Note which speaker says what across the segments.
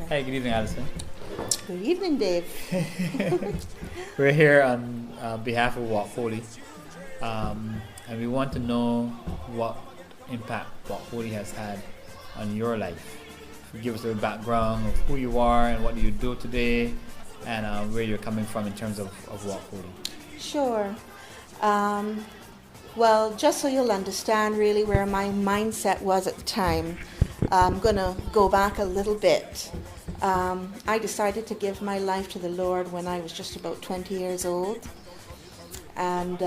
Speaker 1: Hey, good evening, Alison.
Speaker 2: Good evening, Dave.
Speaker 1: We're here on behalf of WalkHoly, and we want to know what impact WalkHoly has had on your life. Give us a background of who you are and what you do today, and where you're coming from in terms of WalkHoly.
Speaker 2: Sure. Well, just so you'll understand really where my mindset was at the time, I'm going to go back a little bit. I decided to give my life to the Lord when I was just about 20 years old. And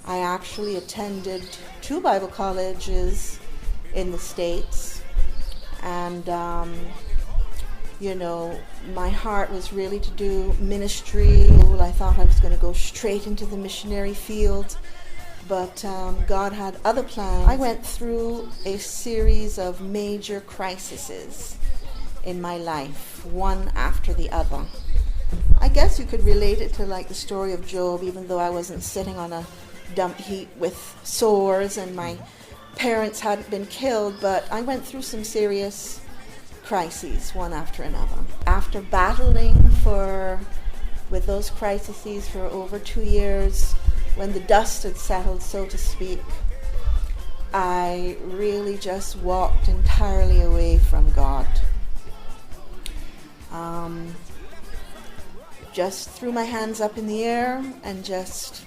Speaker 2: I actually attended 2 Bible colleges in the States. And, my heart was really to do ministry. I thought I was going to go straight into the missionary field. But God had other plans. I went through a series of major crises in my life, one after the other. I guess you could relate it to like the story of Job, even though I wasn't sitting on a dump heap with sores and my parents hadn't been killed, but I went through some serious crises, one after another. After battling with those crises for over 2 years, when the dust had settled, so to speak, I really just walked entirely away from God. Just threw my hands up in the air and just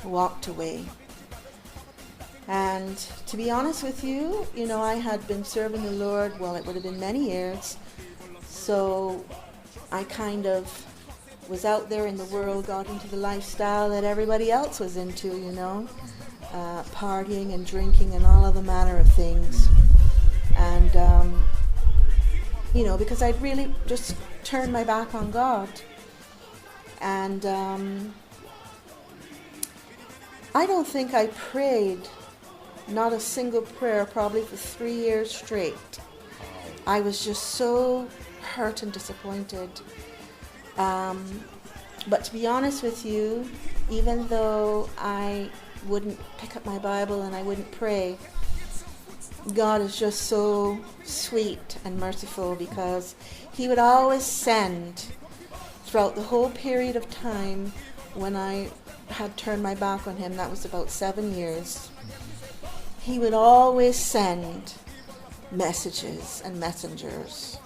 Speaker 2: walked away. And to be honest with you, I had been serving the Lord, well, it would have been many years. So I kind of was out there in the world, got into the lifestyle that everybody else was into, partying and drinking and all other manner of things. And, because I'd really just turned my back on God. And I don't think I prayed not a single prayer probably for 3 years straight. I was just so hurt and disappointed. But to be honest with you, even though I wouldn't pick up my Bible and I wouldn't pray, God is just so sweet and merciful, because He would always send, throughout the whole period of time when I had turned my back on Him, that was about 7 years, He would always send messages and messengers.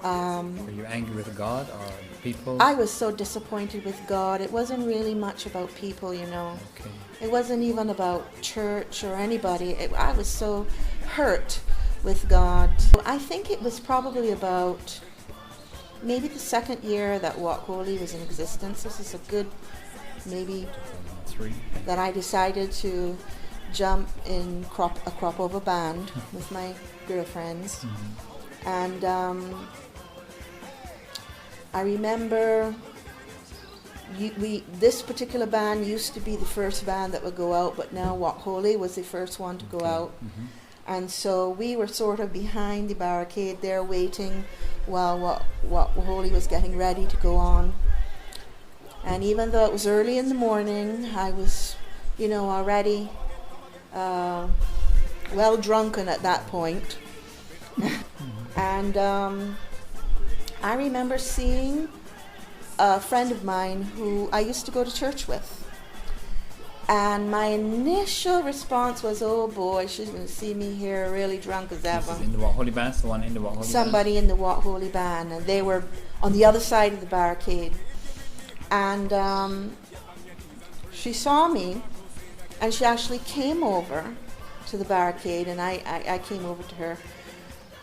Speaker 1: Were you angry with God or people?
Speaker 2: I was so disappointed with God. It wasn't really much about people,
Speaker 1: Okay.
Speaker 2: It wasn't even about church or anybody. I was so hurt with God. I think it was probably about maybe the second year that WalkHoly was in existence. This is a good, maybe
Speaker 1: 3.
Speaker 2: that I decided to jump in a crop over band with my girlfriends. Mm-hmm. And I remember this particular band used to be the first band that would go out, but now WalkHoly was the first one to go out. Mm-hmm. And so we were sort of behind the barricade there waiting while WalkHoly was getting ready to go on. And even though it was early in the morning, I was, already well drunken at that point. And I remember seeing a friend of mine who I used to go to church with. And my initial response was, oh boy, she's going to see me here really drunk as ever.
Speaker 1: This is in the WalkHoly band? Someone in the WalkHoly band?
Speaker 2: Somebody in the WalkHoly band. And they were on the other side of the barricade. And she saw me, and she actually came over to the barricade, and I came over to her.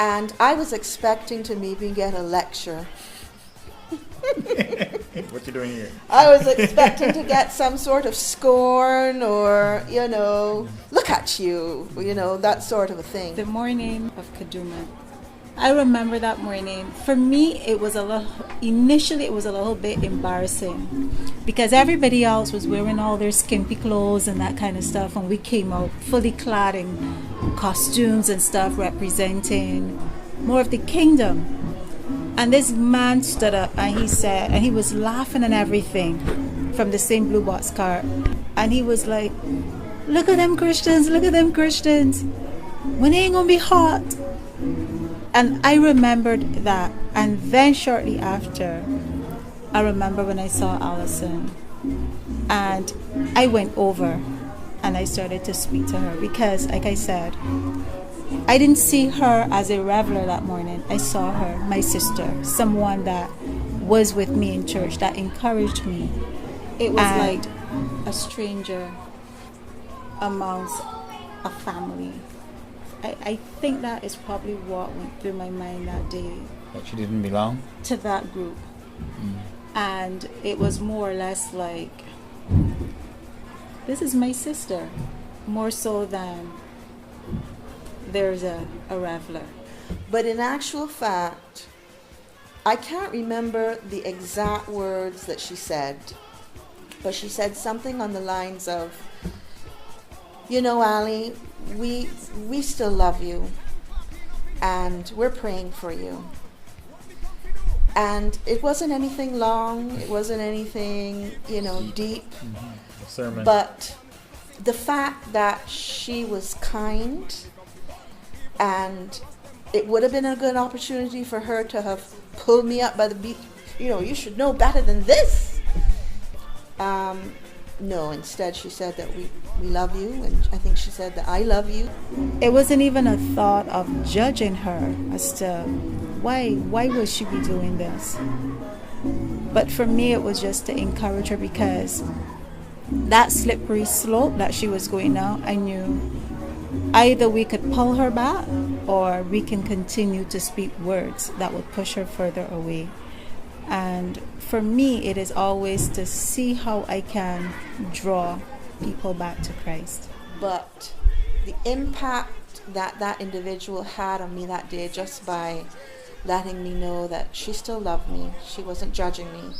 Speaker 2: And I was expecting to maybe get a lecture.
Speaker 1: What you doing here?
Speaker 2: I was expecting to get some sort of scorn or, look at you, that sort of a thing.
Speaker 3: The morning of Kaduma, I remember that morning. For me, initially it was a little bit embarrassing, because everybody else was wearing all their skimpy clothes and that kind of stuff, and we came out fully clad in costumes and stuff representing more of the kingdom. And this man stood up and he said, and he was laughing and everything from the same blue box car, and he was like, look at them Christians, when they ain't gonna be hot. And I remembered that. And then shortly after, I remember when I saw Alison, and I went over and I started to speak to her because, like I said, I didn't see her as a reveler that morning. I saw her, my sister, someone that was with me in church, that encouraged me. It was like a stranger amongst a family. I think that is probably what went through my mind that day.
Speaker 1: That you didn't belong?
Speaker 3: To that group. And it was more or less like, this is my sister, more so than there's a reveler.
Speaker 2: But in actual fact, I can't remember the exact words that she said, but she said something on the lines of, you know, Ali, we still love you, and we're praying for you. And it wasn't anything long, it wasn't anything, deep.
Speaker 1: Sermon.
Speaker 2: But the fact that she was kind, and it would have been a good opportunity for her to have pulled me up by the beat, you should know better than this. No, instead she said that we love you, and I think she said that I love you.
Speaker 3: It wasn't even a thought of judging her as to why would she be doing this. But for me, it was just to encourage her, because that slippery slope that she was going down, I knew either we could pull her back or we can continue to speak words that would push her further away. And for me, it is always to see how I can draw people back to Christ.
Speaker 2: But the impact that individual had on me that day, just by letting me know that she still loved me, she wasn't judging me,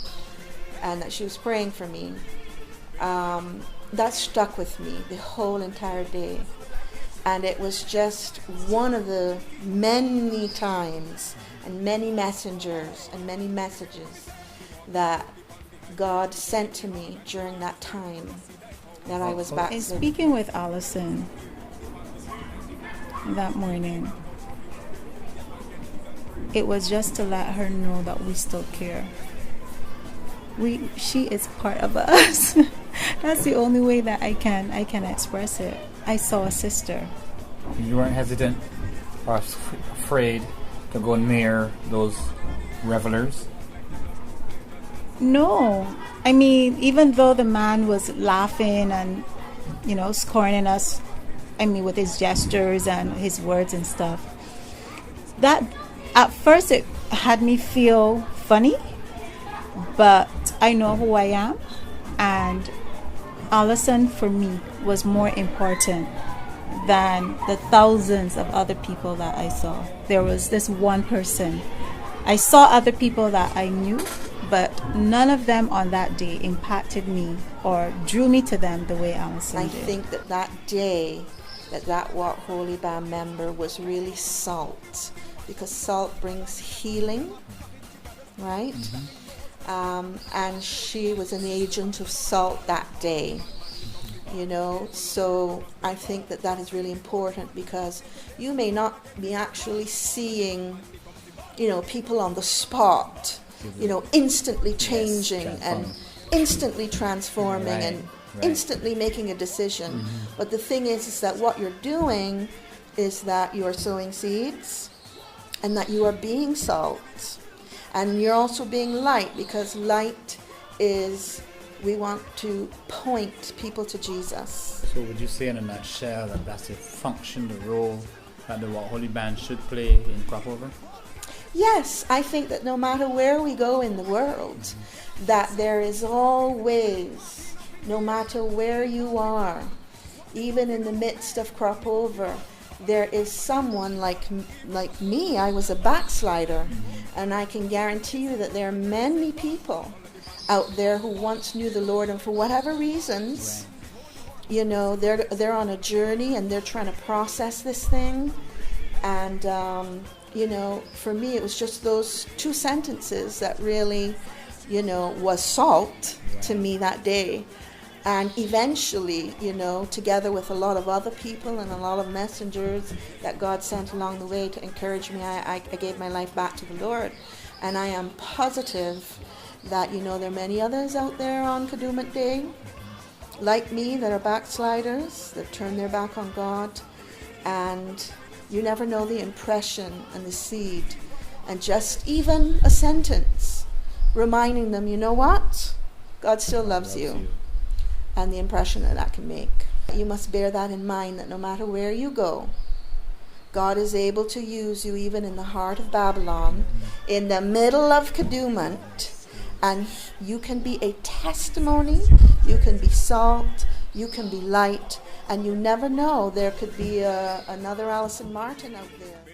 Speaker 2: and that she was praying for me, that stuck with me the whole entire day. And it was just one of the many times and many messengers and many messages that God sent to me during that time that I was back.
Speaker 3: And speaking with Alison that morning, it was just to let her know that we still care. She is part of us. That's the only way that I can express it. I saw a sister.
Speaker 1: You weren't hesitant or afraid to go near those revelers?
Speaker 3: No. I mean, even though the man was laughing and, scorning us, with his gestures and his words and stuff, that at first it had me feel funny, but I know who I am, and Alison for me was more important than the thousands of other people that I saw. There was this one person. I saw other people that I knew, but none of them on that day impacted me or drew me to them the way Alison did.
Speaker 2: I think that day, that WalkHoly band member was really salt, because salt brings healing, right? And she was an agent of salt that day. So I think that is really important, because you may not be actually seeing, people on the spot, instantly changing and instantly transforming and instantly making a decision. But the thing is that what you're doing is that you are sowing seeds, and that you are being salt, and you're also being light, because light is, we want to point people to Jesus.
Speaker 1: So would you say in a nutshell that that's the function, the role that the WalkHoly band should play in Cropover?
Speaker 2: Yes, I think that no matter where we go in the world, that there is always, no matter where you are, even in the midst of Cropover, there is someone like me. I was a backslider, and I can guarantee you that there are many people out there who once knew the Lord, and for whatever reasons, they're on a journey and they're trying to process this thing. And for me, it was just those two sentences that really, was salt to me that day. And eventually, together with a lot of other people and a lot of messengers that God sent along the way to encourage me, I gave my life back to the Lord. And I am positive that, there are many others out there on Kadooment Day, like me, that are backsliders, that turn their back on God. And you never know the impression and the seed. And just even a sentence reminding them, you know what? God still loves you. And the impression that can make. You must bear that in mind, that no matter where you go, God is able to use you even in the heart of Babylon, in the middle of Kadooment, and you can be a testimony, you can be salt, you can be light, and you never know, there could be another Alison Martin out there.